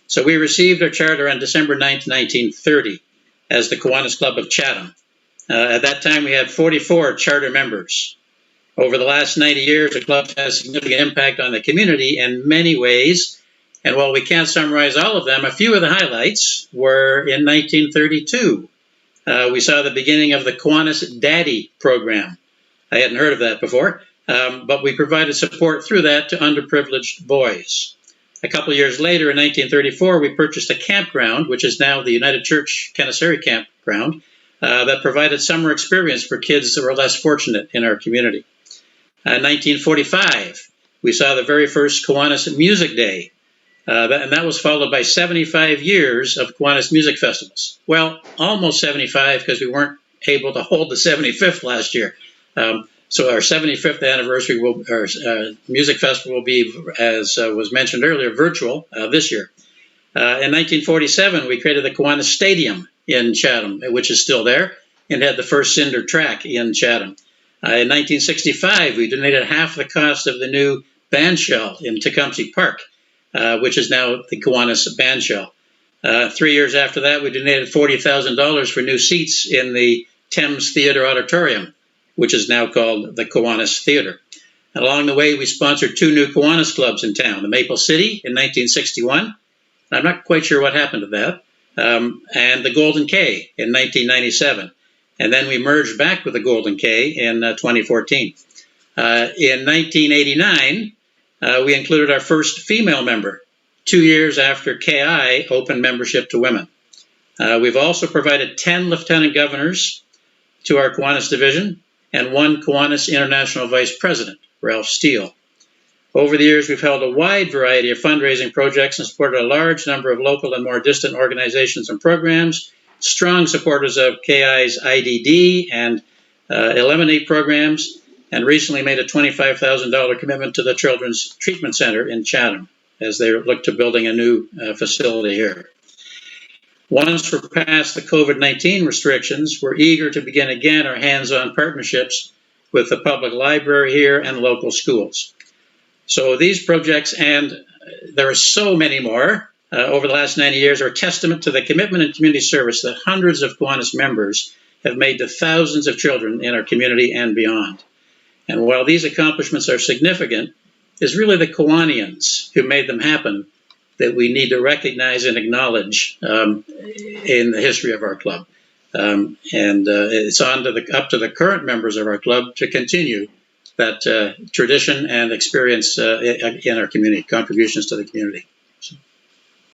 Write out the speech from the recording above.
So we received our charter on December 9th, 1930 as the Kiwanis Club of Chatham. At that time, we had 44 charter members. Over the last 90 years, the club has a significant impact on the community in many ways. And while we can't summarize all of them, a few of the highlights were in 1932. We saw the beginning of the Kiwanis Daddy program. I hadn't heard of that before, but we provided support through that to underprivileged boys. A couple of years later, in 1934, we purchased a campground, which is now the United Church Kennesari Campground, that provided summer experience for kids that were less fortunate in our community. In 1945, we saw the very first Kiwanis Music Day, and that was followed by 75 years of Kiwanis music festivals. Well, almost 75 because we weren't able to hold the 75th last year. So our 75th anniversary, our music festival will be, as was mentioned earlier, virtual this year. In 1947, we created the Kiwanis Stadium in Chatham, which is still there, and had the first cinder track in Chatham. In 1965, we donated half the cost of the new band shell in Tecumseh Park, which is now the Kiwanis band shell. 3 years after that, we donated $40,000 for new seats in the Thames Theatre Auditorium, which is now called the Kiwanis Theatre. And along the way, we sponsored 2 new Kiwanis clubs in town, the Maple City in 1961. I'm not quite sure what happened to that, and the Golden K in 1997. And then we merged back with the Golden K in 2014. In 1989, we included our first female member, 2 years after KI opened membership to women. We've also provided 10 lieutenant governors to our Kiwanis division and 1 Kiwanis International Vice President, Ralph Steele. Over the years, we've held a wide variety of fundraising projects and supported a large number of local and more distant organizations and programs, strong supporters of KI's IDD and Eliminate programs, and recently made a $25,000 commitment to the Children's Treatment Center in Chatham as they look to building a new facility here. Once we're past the COVID-19 restrictions, we're eager to begin again our hands-on partnerships with the public library here and local schools. So these projects, and there are so many more over the last 90 years, are a testament to the commitment and community service that hundreds of Kiwanis members have made to thousands of children in our community and beyond. And while these accomplishments are significant, it's really the Kiwanians who made them happen that we need to recognize and acknowledge in the history of our club. It's up to the current members of our club to continue that tradition and experience in our community, contributions to the community.